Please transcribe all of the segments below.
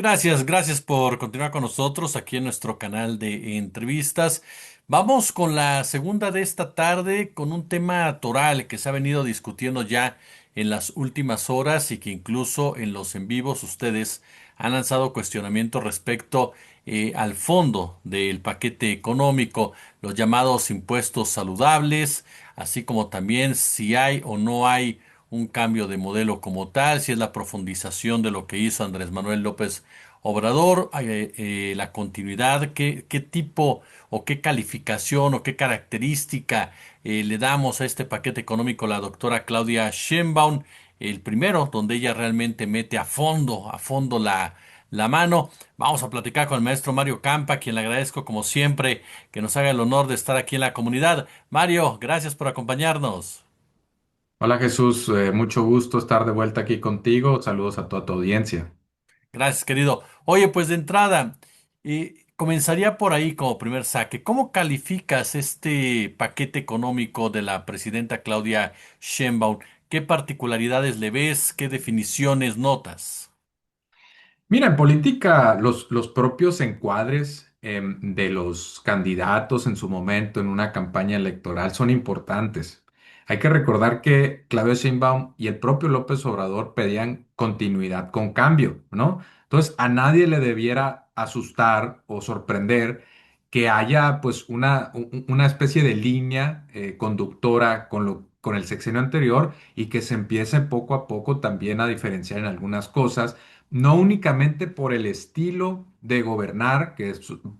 Gracias por continuar con nosotros aquí en nuestro canal de entrevistas. Vamos con la segunda de esta tarde con un tema toral que se ha venido discutiendo ya en las últimas horas y que incluso en los en vivos ustedes han lanzado cuestionamientos respecto al fondo del paquete económico, los llamados impuestos saludables, así como también si hay o no hay un cambio de modelo como tal, si es la profundización de lo que hizo Andrés Manuel López Obrador, la continuidad, qué tipo o qué calificación o qué característica le damos a este paquete económico la doctora Claudia Sheinbaum, el primero donde ella realmente mete a fondo la mano. Vamos a platicar con el maestro Mario Campa, a quien le agradezco como siempre que nos haga el honor de estar aquí en la comunidad. Mario, gracias por acompañarnos. Hola Jesús, mucho gusto estar de vuelta aquí contigo. Saludos a toda tu audiencia. Gracias, querido. Oye, pues de entrada, comenzaría por ahí como primer saque. ¿Cómo calificas este paquete económico de la presidenta Claudia Sheinbaum? ¿Qué particularidades le ves? ¿Qué definiciones notas? Mira, en política, los propios encuadres de los candidatos en su momento en una campaña electoral son importantes. Hay que recordar que Claudia Sheinbaum y el propio López Obrador pedían continuidad con cambio, ¿no? Entonces, a nadie le debiera asustar o sorprender que haya pues una especie de línea conductora con el sexenio anterior y que se empiece poco a poco también a diferenciar en algunas cosas no únicamente por el estilo de gobernar,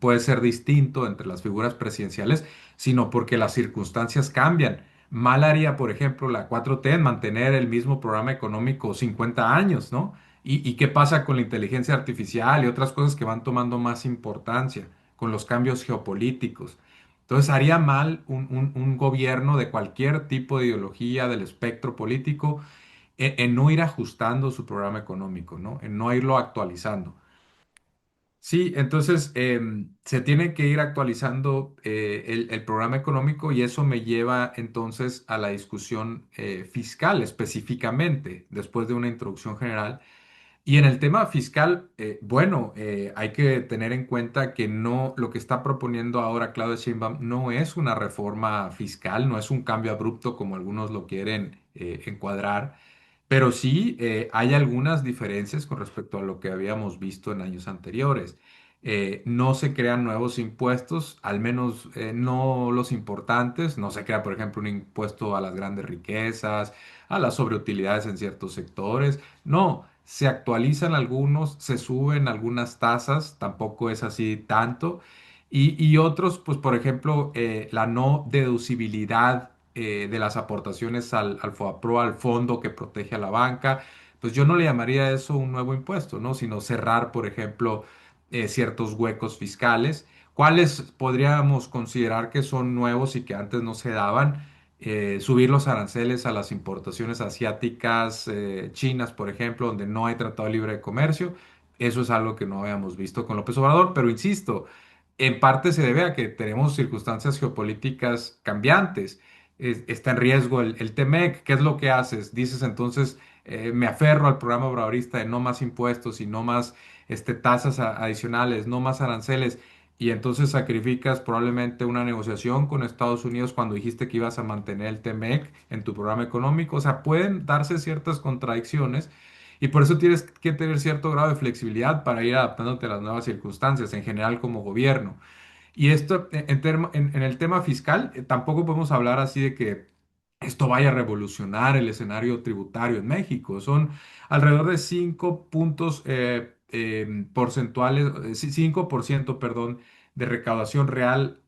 puede ser distinto entre las figuras presidenciales, sino porque las circunstancias cambian. Mal haría, por ejemplo, la 4T en mantener el mismo programa económico 50 años, ¿no? ¿Y qué pasa con la inteligencia artificial y otras cosas que van tomando más importancia con los cambios geopolíticos? Entonces, haría mal un gobierno de cualquier tipo de ideología del espectro político en no ir ajustando su programa económico, ¿no? En no irlo actualizando. Sí, entonces se tiene que ir actualizando el programa económico y eso me lleva entonces a la discusión fiscal específicamente, después de una introducción general. Y en el tema fiscal, bueno, hay que tener en cuenta que no, lo que está proponiendo ahora Claudia Sheinbaum no es una reforma fiscal, no es un cambio abrupto como algunos lo quieren encuadrar, pero sí hay algunas diferencias con respecto a lo que habíamos visto en años anteriores. No se crean nuevos impuestos, al menos no los importantes. No se crea, por ejemplo, un impuesto a las grandes riquezas, a las sobreutilidades en ciertos sectores. No, se actualizan algunos, se suben algunas tasas, tampoco es así tanto. Y otros, pues por ejemplo, la no deducibilidad de las aportaciones al FOAPRO, al fondo que protege a la banca, pues yo no le llamaría eso un nuevo impuesto, ¿no? Sino cerrar, por ejemplo, ciertos huecos fiscales. ¿Cuáles podríamos considerar que son nuevos y que antes no se daban? Subir los aranceles a las importaciones asiáticas, chinas, por ejemplo, donde no hay tratado libre de comercio. Eso es algo que no habíamos visto con López Obrador, pero insisto, en parte se debe a que tenemos circunstancias geopolíticas cambiantes. Está en riesgo el TEMEC. ¿Qué es lo que haces? Dices entonces, me aferro al programa obradorista de no más impuestos y no más tasas adicionales, no más aranceles y entonces sacrificas probablemente una negociación con Estados Unidos cuando dijiste que ibas a mantener el TEMEC en tu programa económico. O sea, pueden darse ciertas contradicciones y por eso tienes que tener cierto grado de flexibilidad para ir adaptándote a las nuevas circunstancias en general como gobierno. Y esto, en el tema fiscal, tampoco podemos hablar así de que esto vaya a revolucionar el escenario tributario en México. Son alrededor de 5 puntos porcentuales, 5%, perdón, de recaudación real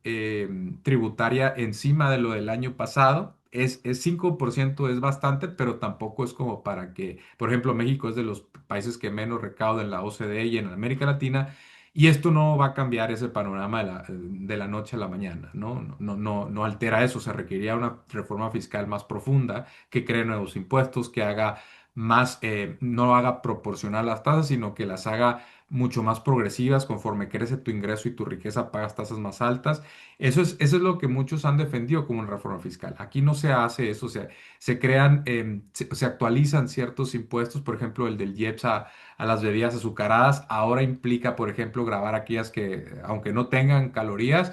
tributaria encima de lo del año pasado. 5% es bastante, pero tampoco es como para que, por ejemplo, México es de los países que menos recauda en la OCDE y en América Latina. Y esto no va a cambiar ese panorama de la noche a la mañana, ¿no? No altera eso. Se requeriría una reforma fiscal más profunda que cree nuevos impuestos, que haga más, no haga proporcional las tasas, sino que las haga mucho más progresivas, conforme crece tu ingreso y tu riqueza pagas tasas más altas. Eso es lo que muchos han defendido como una reforma fiscal. Aquí no se hace eso, se crean, se actualizan ciertos impuestos, por ejemplo, el del IEPS a las bebidas azucaradas, ahora implica, por ejemplo, grabar aquellas que, aunque no tengan calorías,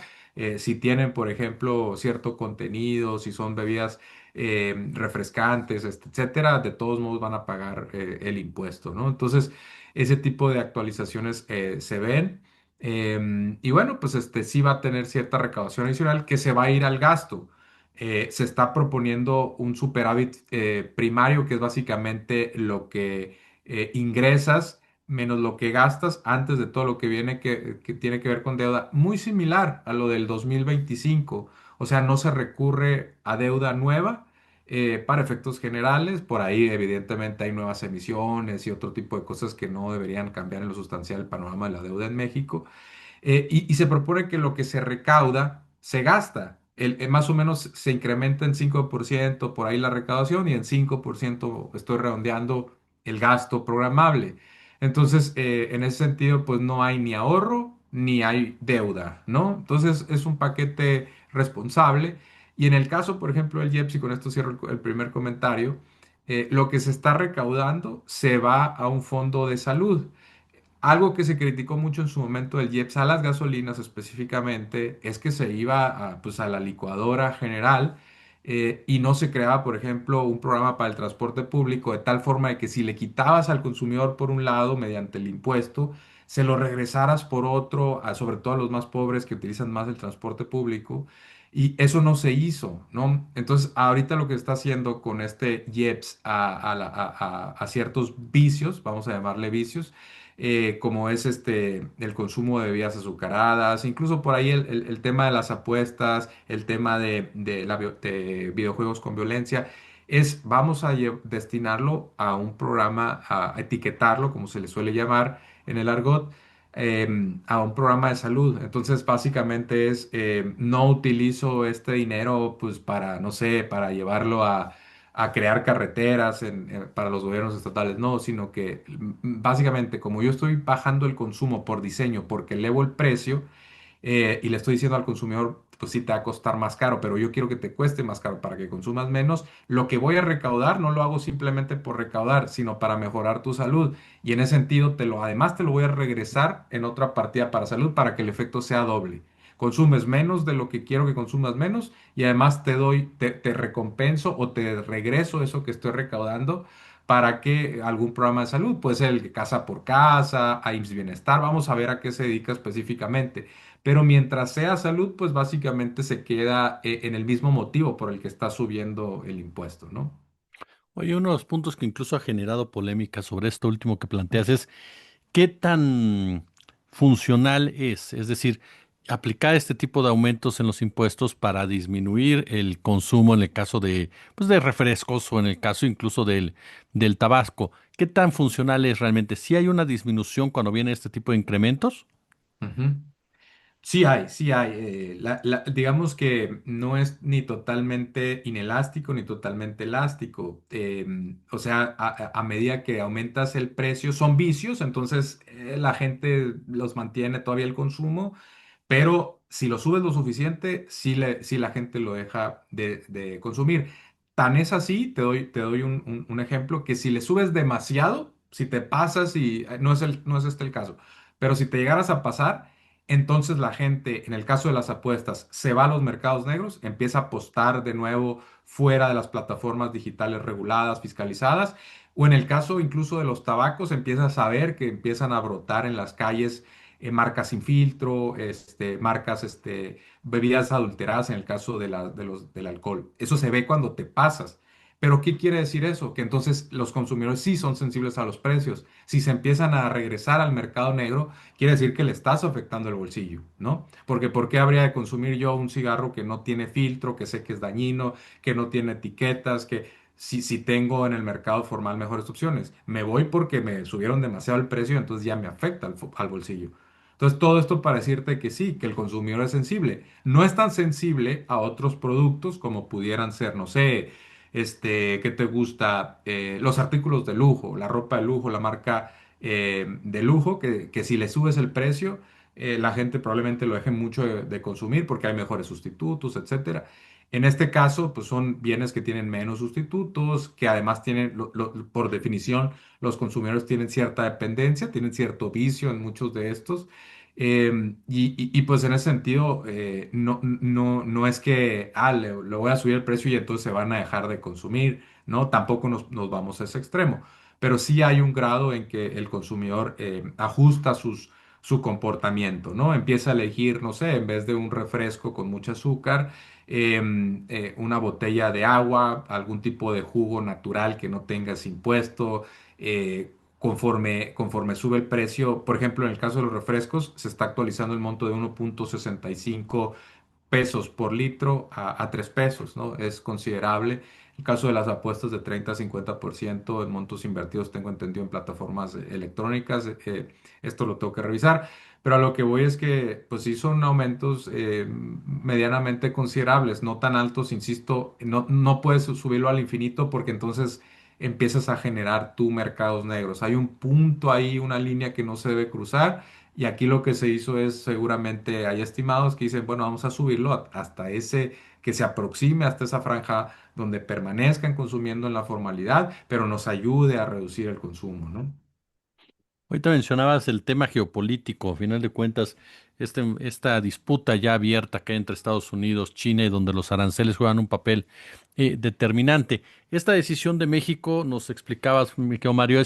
si tienen, por ejemplo, cierto contenido, si son bebidas refrescantes, etcétera, de todos modos van a pagar el impuesto, ¿no? Entonces, ese tipo de actualizaciones se ven. Y bueno, pues sí va a tener cierta recaudación adicional que se va a ir al gasto. Se está proponiendo un superávit primario, que es básicamente lo que ingresas menos lo que gastas antes de todo lo que viene que tiene que ver con deuda, muy similar a lo del 2025. O sea, no se recurre a deuda nueva para efectos generales. Por ahí, evidentemente, hay nuevas emisiones y otro tipo de cosas que no deberían cambiar en lo sustancial el panorama de la deuda en México. Y se propone que lo que se recauda se gasta. Más o menos se incrementa en 5% por ahí la recaudación y en 5% estoy redondeando el gasto programable. Entonces, en ese sentido, pues no hay ni ahorro ni hay deuda, ¿no? Entonces, es un paquete responsable. Y en el caso, por ejemplo, del IEPS, y con esto cierro el primer comentario, lo que se está recaudando se va a un fondo de salud. Algo que se criticó mucho en su momento del IEPS a las gasolinas específicamente es que se iba pues, a la licuadora general y no se creaba, por ejemplo, un programa para el transporte público de tal forma de que si le quitabas al consumidor por un lado mediante el impuesto, se lo regresaras por otro, sobre todo a los más pobres que utilizan más el transporte público. Y eso no se hizo, ¿no? Entonces, ahorita lo que está haciendo con este IEPS a ciertos vicios, vamos a llamarle vicios, como es el consumo de bebidas azucaradas, incluso por ahí el tema de las apuestas, el tema de videojuegos con violencia, vamos a destinarlo a un programa, a etiquetarlo, como se le suele llamar en el argot, a un programa de salud. Entonces, básicamente no utilizo este dinero, pues, para, no sé, para llevarlo a crear carreteras para los gobiernos estatales, no, sino que básicamente como yo estoy bajando el consumo por diseño, porque elevo el precio y le estoy diciendo al consumidor, pues sí te va a costar más caro, pero yo quiero que te cueste más caro para que consumas menos, lo que voy a recaudar no lo hago simplemente por recaudar, sino para mejorar tu salud. Y en ese sentido, además te lo voy a regresar en otra partida para salud para que el efecto sea doble. Consumes menos de lo que quiero que consumas menos y además te recompenso o te regreso eso que estoy recaudando para que algún programa de salud, puede ser el de Casa por Casa, IMSS Bienestar, vamos a ver a qué se dedica específicamente. Pero mientras sea salud, pues básicamente se queda en el mismo motivo por el que está subiendo el impuesto, ¿no? Oye, uno de los puntos que incluso ha generado polémica sobre esto último que planteas es qué tan funcional es decir, aplicar este tipo de aumentos en los impuestos para disminuir el consumo en el caso de, pues, de refrescos o en el caso incluso del tabasco. ¿Qué tan funcional es realmente? ¿Si hay una disminución cuando viene este tipo de incrementos? Ujú. Sí hay, sí hay. Digamos que no es ni totalmente inelástico ni totalmente elástico. O sea, a medida que aumentas el precio, son vicios, entonces la gente los mantiene todavía el consumo, pero si lo subes lo suficiente, sí la gente lo deja de consumir. Tan es así, te doy un ejemplo, que si le subes demasiado, si te pasas y no es este el caso, pero si te llegaras a pasar, entonces la gente, en el caso de las apuestas, se va a los mercados negros, empieza a apostar de nuevo fuera de las plataformas digitales reguladas, fiscalizadas, o en el caso incluso de los tabacos, empieza a saber que empiezan a brotar en las calles marcas sin filtro, marcas, bebidas adulteradas en el caso del alcohol. Eso se ve cuando te pasas. Pero ¿qué quiere decir eso? Que entonces los consumidores sí son sensibles a los precios. Si se empiezan a regresar al mercado negro, quiere decir que le estás afectando el bolsillo, ¿no? Porque ¿por qué habría de consumir yo un cigarro que no tiene filtro, que sé que es dañino, que no tiene etiquetas, que si tengo en el mercado formal mejores opciones? Me voy porque me subieron demasiado el precio, entonces ya me afecta al bolsillo. Entonces, todo esto para decirte que sí, que el consumidor es sensible. No es tan sensible a otros productos como pudieran ser, no sé, ¿qué te gusta? Los artículos de lujo, la ropa de lujo, la marca, de lujo, que si le subes el precio, la gente probablemente lo deje mucho de consumir porque hay mejores sustitutos, etcétera. En este caso, pues son bienes que tienen menos sustitutos, que además tienen, por definición, los consumidores tienen cierta dependencia, tienen cierto vicio en muchos de estos. Pues en ese sentido, no es que le voy a subir el precio y entonces se van a dejar de consumir, ¿no? Tampoco nos vamos a ese extremo, pero sí hay un grado en que el consumidor ajusta su comportamiento, ¿no? Empieza a elegir, no sé, en vez de un refresco con mucho azúcar, una botella de agua, algún tipo de jugo natural que no tengas impuesto. Conforme sube el precio, por ejemplo, en el caso de los refrescos, se está actualizando el monto de 1.65 pesos por litro a 3 pesos, ¿no? Es considerable. En el caso de las apuestas de 30 a 50% en montos invertidos, tengo entendido en plataformas electrónicas, esto lo tengo que revisar, pero a lo que voy es que, pues sí son aumentos medianamente considerables, no tan altos, insisto, no puedes subirlo al infinito porque entonces empiezas a generar tú mercados negros. Hay un punto ahí, una línea que no se debe cruzar. Y aquí lo que se hizo es, seguramente hay estimados que dicen, bueno, vamos a subirlo hasta ese, que se aproxime hasta esa franja donde permanezcan consumiendo en la formalidad, pero nos ayude a reducir el consumo, ¿no? Ahorita mencionabas el tema geopolítico, a final de cuentas, esta disputa ya abierta que hay entre Estados Unidos, China y donde los aranceles juegan un papel determinante. Esta decisión de México, nos explicabas, mi querido Mario,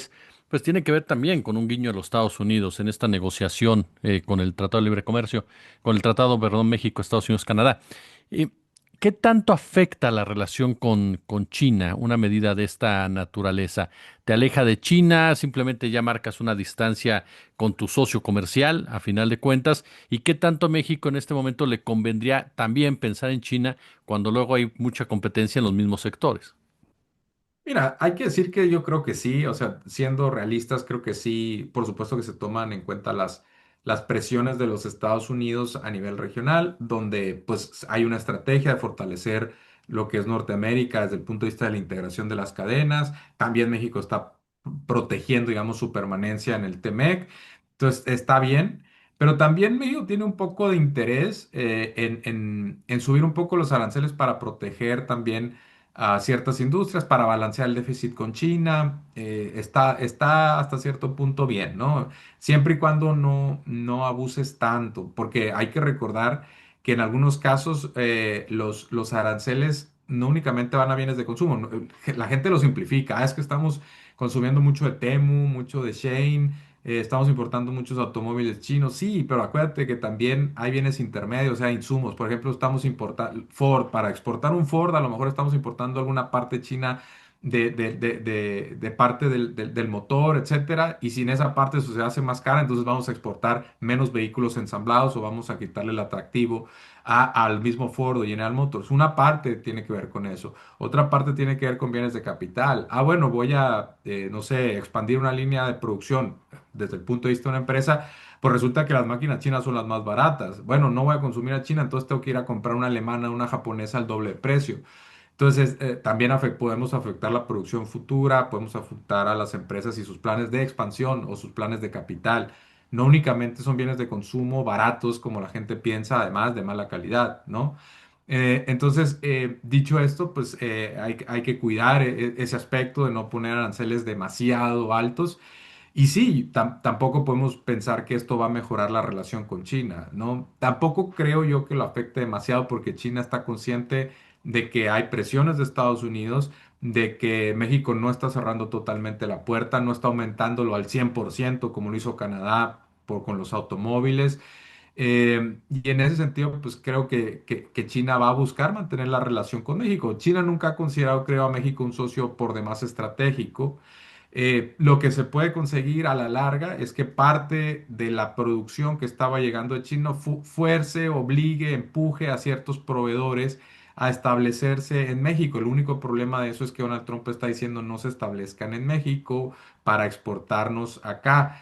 pues tiene que ver también con un guiño a los Estados Unidos en esta negociación con el Tratado de Libre Comercio, con el Tratado, perdón, México, Estados Unidos, Canadá. Eh, ¿Qué tanto afecta la relación con China una medida de esta naturaleza? ¿Te aleja de China? ¿Simplemente ya marcas una distancia con tu socio comercial, a final de cuentas? ¿Y qué tanto a México en este momento le convendría también pensar en China cuando luego hay mucha competencia en los mismos sectores? Mira, hay que decir que yo creo que sí, o sea, siendo realistas, creo que sí, por supuesto que se toman en cuenta las presiones de los Estados Unidos a nivel regional, donde pues hay una estrategia de fortalecer lo que es Norteamérica desde el punto de vista de la integración de las cadenas. También México está protegiendo, digamos, su permanencia en el TEMEC. Entonces, está bien. Pero también México tiene un poco de interés en subir un poco los aranceles para proteger también a ciertas industrias para balancear el déficit con China. Está hasta cierto punto bien, ¿no? Siempre y cuando no abuses tanto, porque hay que recordar que en algunos casos los aranceles no únicamente van a bienes de consumo, la gente lo simplifica. Es que estamos consumiendo mucho de Temu, mucho de Shein. Estamos importando muchos automóviles chinos, sí, pero acuérdate que también hay bienes intermedios, o sea, insumos. Por ejemplo, estamos importando Ford, para exportar un Ford, a lo mejor estamos importando alguna parte china de parte del motor, etcétera, y sin esa parte eso se hace más cara, entonces vamos a exportar menos vehículos ensamblados o vamos a quitarle el atractivo al mismo Ford o General Motors. Una parte tiene que ver con eso. Otra parte tiene que ver con bienes de capital. Bueno, voy a, no sé, expandir una línea de producción desde el punto de vista de una empresa, pues resulta que las máquinas chinas son las más baratas. Bueno, no voy a consumir a China, entonces tengo que ir a comprar una alemana, una japonesa al doble de precio. Entonces, también podemos afectar la producción futura, podemos afectar a las empresas y sus planes de expansión o sus planes de capital. No únicamente son bienes de consumo baratos como la gente piensa, además de mala calidad, ¿no? Entonces, dicho esto, pues hay que cuidar ese aspecto de no poner aranceles demasiado altos y sí, tampoco podemos pensar que esto va a mejorar la relación con China, ¿no? Tampoco creo yo que lo afecte demasiado porque China está consciente de que hay presiones de Estados Unidos, de que México no está cerrando totalmente la puerta, no está aumentándolo al 100% como lo hizo Canadá con los automóviles. Y en ese sentido, pues creo que China va a buscar mantener la relación con México. China nunca ha considerado, creo, a México un socio por demás estratégico. Lo que se puede conseguir a la larga es que parte de la producción que estaba llegando de China fuerce, obligue, empuje a ciertos proveedores a establecerse en México. El único problema de eso es que Donald Trump está diciendo no se establezcan en México para exportarnos acá,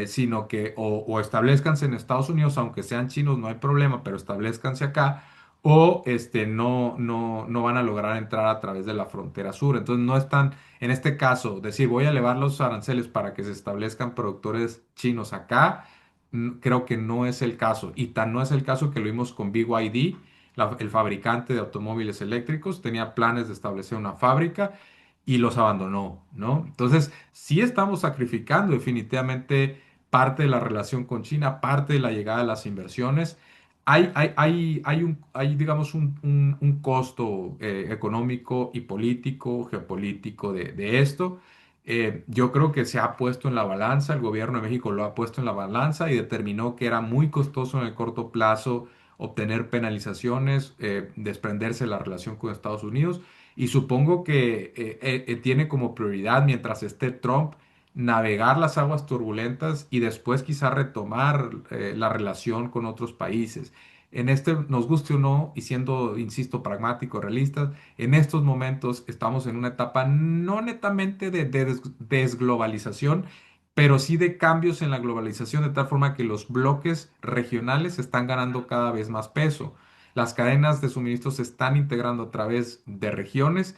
sino que o establezcanse en Estados Unidos, aunque sean chinos, no hay problema, pero establezcanse acá. o no van a lograr entrar a través de la frontera sur. Entonces no están, en este caso, decir voy a elevar los aranceles para que se establezcan productores chinos acá, creo que no es el caso. Y tan no es el caso que lo vimos con BYD, el fabricante de automóviles eléctricos, tenía planes de establecer una fábrica y los abandonó, ¿no? Entonces, sí estamos sacrificando definitivamente parte de la relación con China, parte de la llegada de las inversiones. Hay, digamos, un costo económico y político, geopolítico de esto. Yo creo que se ha puesto en la balanza, el gobierno de México lo ha puesto en la balanza y determinó que era muy costoso en el corto plazo obtener penalizaciones, desprenderse de la relación con Estados Unidos. Y supongo que tiene como prioridad, mientras esté Trump, navegar las aguas turbulentas y después quizá retomar la relación con otros países. En este, nos guste o no, y siendo, insisto, pragmático, realistas, en estos momentos estamos en una etapa no netamente de desglobalización, pero sí de cambios en la globalización, de tal forma que los bloques regionales están ganando cada vez más peso. Las cadenas de suministro se están integrando a través de regiones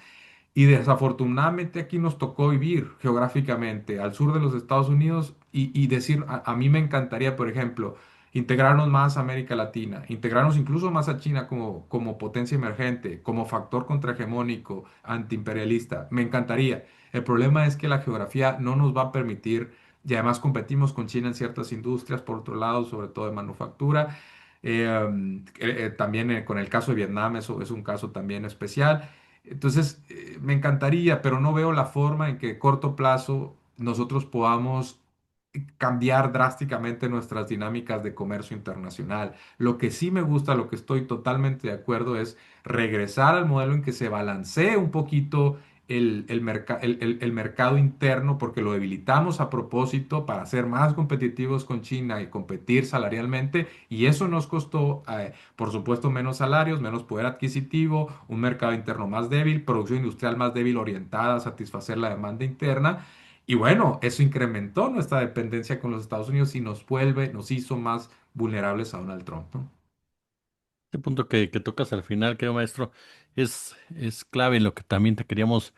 y desafortunadamente aquí nos tocó vivir geográficamente al sur de los Estados Unidos y decir, a mí me encantaría, por ejemplo, integrarnos más a América Latina, integrarnos incluso más a China como potencia emergente, como factor contrahegemónico, antiimperialista. Me encantaría. El problema es que la geografía no nos va a permitir, y además competimos con China en ciertas industrias, por otro lado, sobre todo de manufactura. También con el caso de Vietnam, eso es un caso también especial. Entonces, me encantaría, pero no veo la forma en que a corto plazo nosotros podamos cambiar drásticamente nuestras dinámicas de comercio internacional. Lo que sí me gusta, lo que estoy totalmente de acuerdo es regresar al modelo en que se balancee un poquito el mercado interno porque lo debilitamos a propósito para ser más competitivos con China y competir salarialmente y eso nos costó, por supuesto, menos salarios, menos poder adquisitivo, un mercado interno más débil, producción industrial más débil orientada a satisfacer la demanda interna. Y bueno, eso incrementó nuestra dependencia con los Estados Unidos y nos hizo más vulnerables a Donald Trump, ¿no? Este punto que tocas al final, querido maestro, es clave en lo que también te queríamos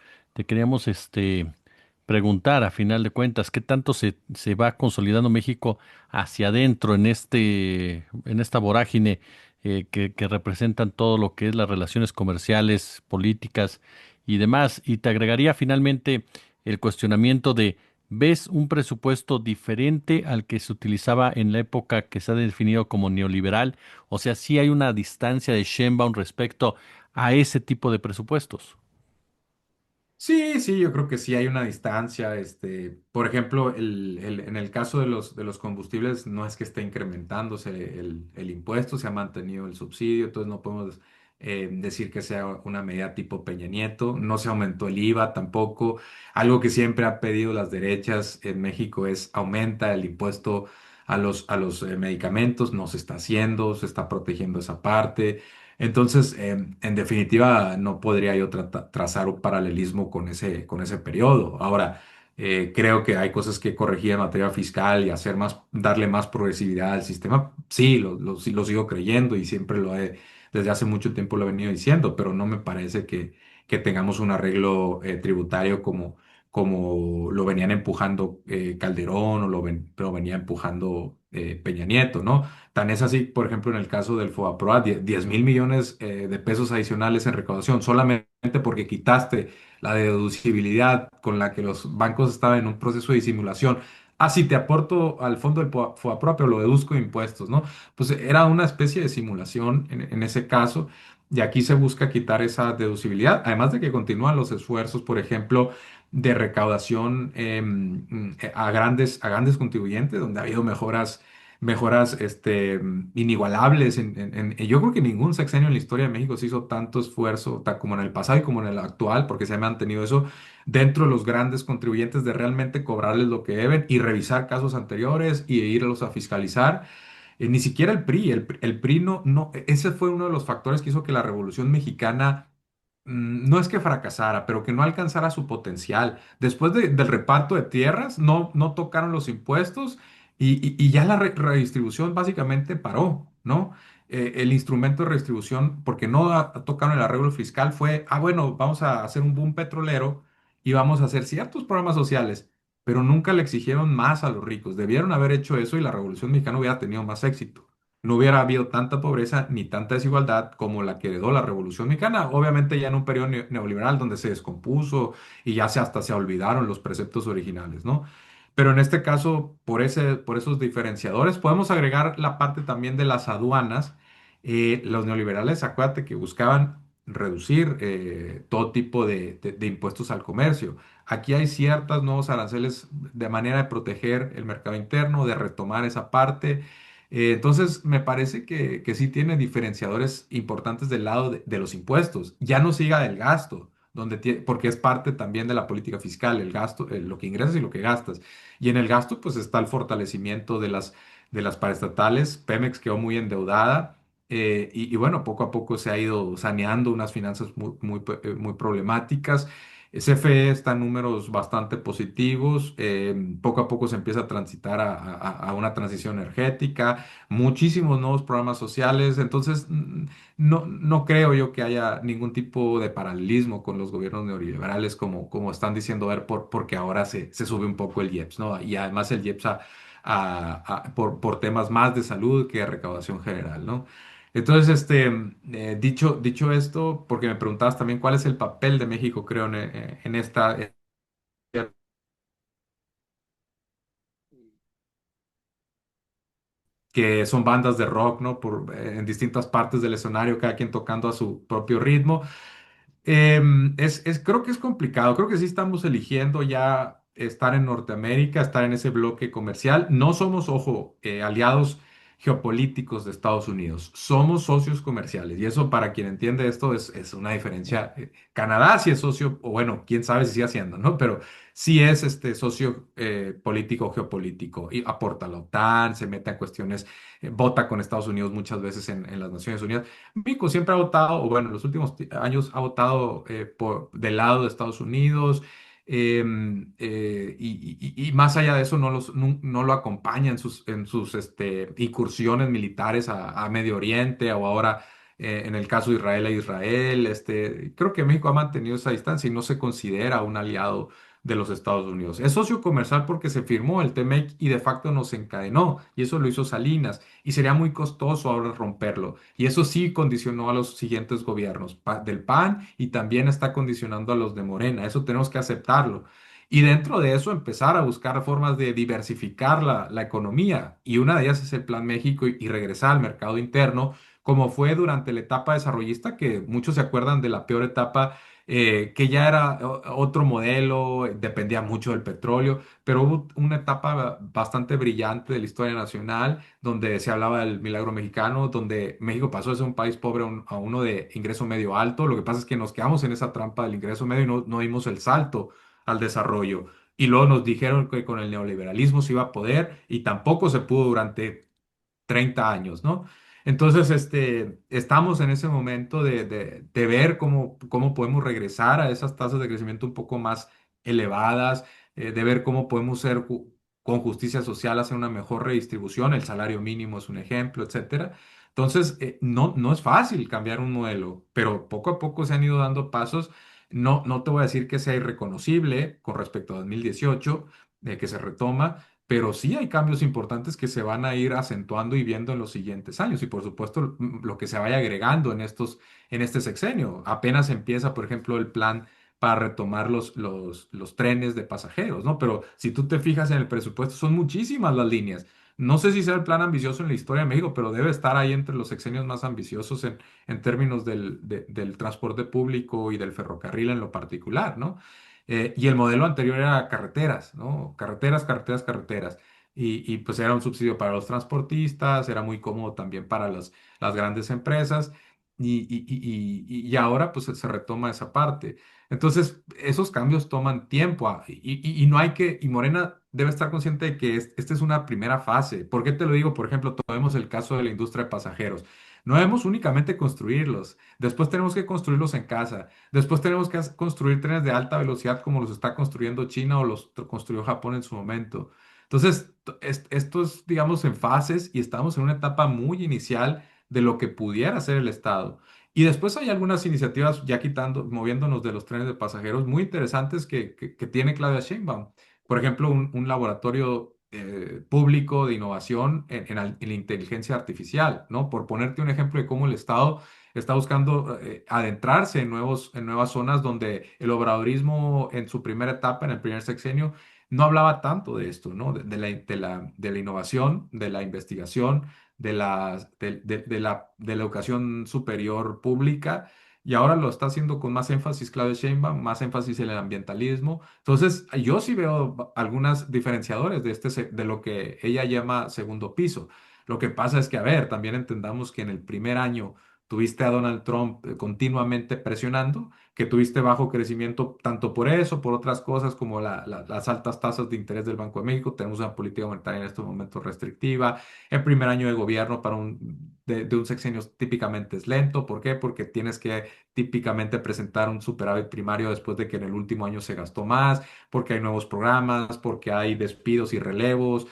preguntar a final de cuentas, ¿qué tanto se va consolidando México hacia adentro en esta vorágine que representan todo lo que es las relaciones comerciales, políticas y demás? Y te agregaría finalmente el cuestionamiento de, ¿ves un presupuesto diferente al que se utilizaba en la época que se ha definido como neoliberal? O sea, sí hay una distancia de Sheinbaum respecto a ese tipo de presupuestos. Sí, sí, yo creo que sí hay una distancia. Por ejemplo, en el caso de los combustibles, no es que esté incrementándose el impuesto, se ha mantenido el subsidio, entonces no podemos decir que sea una medida tipo Peña Nieto. No se aumentó el IVA tampoco. Algo que siempre ha pedido las derechas en México es aumenta el impuesto a los medicamentos. No se está haciendo, se está protegiendo esa parte. Entonces, en definitiva, no podría yo trazar un paralelismo con ese periodo. Ahora, creo que hay cosas que corregir en materia fiscal y hacer más, darle más progresividad al sistema. Sí, sí lo sigo creyendo y siempre desde hace mucho tiempo lo he venido diciendo, pero no me parece que tengamos un arreglo tributario como lo venían empujando Calderón o lo venía empujando Peña Nieto, ¿no? Tan es así, por ejemplo, en el caso del FOBAPROA, 10.000 millones de pesos adicionales en recaudación, solamente porque quitaste la deducibilidad con la que los bancos estaban en un proceso de disimulación. Ah, sí, te aporto al fondo del FOBAPROA, pero lo deduzco de impuestos, ¿no? Pues era una especie de simulación en ese caso, y aquí se busca quitar esa deducibilidad, además de que continúan los esfuerzos, por ejemplo, de recaudación a grandes contribuyentes, donde ha habido mejoras inigualables. Yo creo que ningún sexenio en la historia de México se hizo tanto esfuerzo, como en el pasado y como en el actual, porque se ha mantenido eso dentro de los grandes contribuyentes de realmente cobrarles lo que deben y revisar casos anteriores y irlos a fiscalizar. Ni siquiera el PRI, el PRI ese fue uno de los factores que hizo que la Revolución Mexicana no es que fracasara, pero que no alcanzara su potencial. Después del reparto de tierras, no tocaron los impuestos y ya la redistribución básicamente paró, ¿no? el instrumento de redistribución, porque no tocaron el arreglo fiscal, fue, bueno, vamos a hacer un boom petrolero y vamos a hacer ciertos programas sociales, pero nunca le exigieron más a los ricos. Debieron haber hecho eso y la Revolución Mexicana hubiera tenido más éxito. No hubiera habido tanta pobreza ni tanta desigualdad como la que heredó la Revolución Mexicana. Obviamente ya en un periodo neoliberal donde se descompuso y ya hasta se olvidaron los preceptos originales, ¿no? Pero en este caso, por esos diferenciadores, podemos agregar la parte también de las aduanas. Los neoliberales, acuérdate que buscaban reducir todo tipo de impuestos al comercio. Aquí hay ciertos nuevos aranceles de manera de proteger el mercado interno, de retomar esa parte. Entonces, me parece que sí tiene diferenciadores importantes del lado de los impuestos. Ya no siga del gasto, porque es parte también de la política fiscal, el gasto, lo que ingresas y lo que gastas. Y en el gasto, pues está el fortalecimiento de las paraestatales. Pemex quedó muy endeudada. Y bueno, poco a poco se ha ido saneando unas finanzas muy problemáticas. CFE está en números bastante positivos. Poco a poco se empieza a transitar a una transición energética, muchísimos nuevos programas sociales. Entonces, no creo yo que haya ningún tipo de paralelismo con los gobiernos neoliberales, como están diciendo ver, porque ahora se sube un poco el IEPS, ¿no? Y además el IEPS por temas más de salud que de recaudación general, ¿no? Entonces, dicho esto, porque me preguntabas también cuál es el papel de México, creo, en esta, que son bandas de rock, ¿no? En distintas partes del escenario, cada quien tocando a su propio ritmo. Creo que es complicado, creo que sí estamos eligiendo ya estar en Norteamérica, estar en ese bloque comercial. No somos, ojo, aliados geopolíticos de Estados Unidos, somos socios comerciales y eso para quien entiende esto es una diferencia. Canadá sí es socio, o bueno, quién sabe si sigue haciendo, ¿no? Pero sí es este socio político geopolítico y aporta a la OTAN, se mete en cuestiones, vota con Estados Unidos muchas veces en las Naciones Unidas. México siempre ha votado, o bueno, en los últimos años ha votado del lado de Estados Unidos, y más allá de eso no lo acompaña en sus incursiones militares a Medio Oriente o ahora en el caso de Israel a Israel. Creo que México ha mantenido esa distancia y no se considera un aliado de los Estados Unidos. Es socio comercial porque se firmó el TEMEC y de facto nos encadenó, y eso lo hizo Salinas, y sería muy costoso ahora romperlo. Y eso sí condicionó a los siguientes gobiernos del PAN y también está condicionando a los de Morena. Eso tenemos que aceptarlo. Y dentro de eso empezar a buscar formas de diversificar la economía. Y una de ellas es el Plan México y regresar al mercado interno, como fue durante la etapa desarrollista, que muchos se acuerdan de la peor etapa, que ya era otro modelo, dependía mucho del petróleo, pero hubo una etapa bastante brillante de la historia nacional donde se hablaba del milagro mexicano, donde México pasó de ser un país pobre a uno de ingreso medio alto. Lo que pasa es que nos quedamos en esa trampa del ingreso medio y no dimos el salto al desarrollo. Y luego nos dijeron que con el neoliberalismo se iba a poder y tampoco se pudo durante 30 años, ¿no? Entonces, estamos en ese momento de ver cómo podemos regresar a esas tasas de crecimiento un poco más elevadas, de ver cómo podemos ser con justicia social, hacer una mejor redistribución, el salario mínimo es un ejemplo, etcétera. Entonces, no es fácil cambiar un modelo, pero poco a poco se han ido dando pasos. No te voy a decir que sea irreconocible con respecto a 2018, que se retoma, pero sí hay cambios importantes que se van a ir acentuando y viendo en los siguientes años. Y por supuesto, lo que se vaya agregando en este sexenio. Apenas empieza, por ejemplo, el plan para retomar los trenes de pasajeros, ¿no? Pero si tú te fijas en el presupuesto, son muchísimas las líneas. No sé si sea el plan ambicioso en la historia de México, pero debe estar ahí entre los sexenios más ambiciosos en términos del transporte público y del ferrocarril en lo particular, ¿no? Y el modelo anterior era carreteras, ¿no? Carreteras, carreteras, carreteras. Pues era un subsidio para los transportistas, era muy cómodo también para las grandes empresas. Y ahora pues se retoma esa parte. Entonces, esos cambios toman tiempo, y no hay que, y Morena debe estar consciente de que esta es una primera fase. ¿Por qué te lo digo? Por ejemplo, tomemos el caso de la industria de pasajeros. No debemos únicamente construirlos, después tenemos que construirlos en casa. Después tenemos que construir trenes de alta velocidad como los está construyendo China o los construyó Japón en su momento. Entonces, esto es, digamos, en fases y estamos en una etapa muy inicial de lo que pudiera hacer el Estado. Y después hay algunas iniciativas, ya quitando, moviéndonos de los trenes de pasajeros, muy interesantes que tiene Claudia Sheinbaum. Por ejemplo, un laboratorio público de innovación en la inteligencia artificial, ¿no? Por ponerte un ejemplo de cómo el Estado está buscando adentrarse en nuevas zonas donde el obradorismo en su primera etapa, en el primer sexenio, no hablaba tanto de esto, ¿no? De la innovación, de la investigación, de la educación superior pública. Y ahora lo está haciendo con más énfasis Claudia Sheinbaum, más énfasis en el ambientalismo. Entonces, yo sí veo algunas diferenciadores de lo que ella llama segundo piso. Lo que pasa es que, a ver, también entendamos que en el primer año tuviste a Donald Trump continuamente presionando, que tuviste bajo crecimiento tanto por eso, por otras cosas como las altas tasas de interés del Banco de México. Tenemos una política monetaria en estos momentos restrictiva. El primer año de gobierno de un sexenio típicamente es lento. ¿Por qué? Porque tienes que típicamente presentar un superávit primario después de que en el último año se gastó más, porque hay nuevos programas, porque hay despidos y relevos.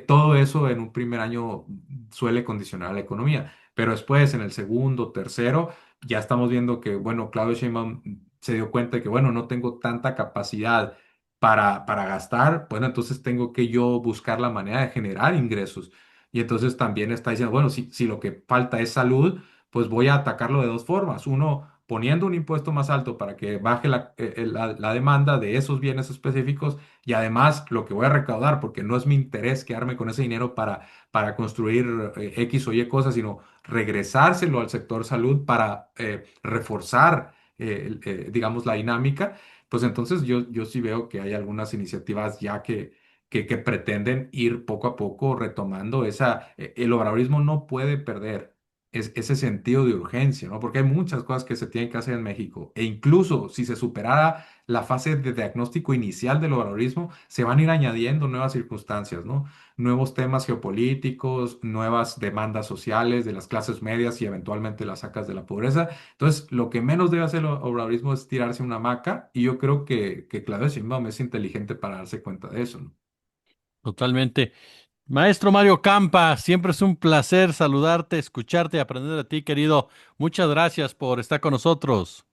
Todo eso en un primer año suele condicionar a la economía. Pero después, en el segundo, tercero, ya estamos viendo que, bueno, Claudio Sheinbaum se dio cuenta de que, bueno, no tengo tanta capacidad para gastar, bueno, entonces tengo que yo buscar la manera de generar ingresos. Y entonces también está diciendo, bueno, si lo que falta es salud, pues voy a atacarlo de dos formas. Uno, poniendo un impuesto más alto para que baje la demanda de esos bienes específicos y además lo que voy a recaudar, porque no es mi interés quedarme con ese dinero para construir X o Y cosas, sino regresárselo al sector salud para reforzar, digamos, la dinámica. Pues entonces yo sí veo que hay algunas iniciativas ya que pretenden ir poco a poco retomando el obradorismo no puede perder ese sentido de urgencia, ¿no? Porque hay muchas cosas que se tienen que hacer en México. E incluso si se superara la fase de diagnóstico inicial del obradorismo, se van a ir añadiendo nuevas circunstancias, ¿no? Nuevos temas geopolíticos, nuevas demandas sociales de las clases medias y eventualmente las sacas de la pobreza. Entonces, lo que menos debe hacer el obradorismo es tirarse una hamaca y yo creo que Claudia Sheinbaum es inteligente para darse cuenta de eso, ¿no? Totalmente. Maestro Mario Campa, siempre es un placer saludarte, escucharte y aprender de ti, querido. Muchas gracias por estar con nosotros.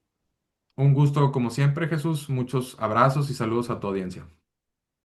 Un gusto como siempre, Jesús. Muchos abrazos y saludos a tu audiencia.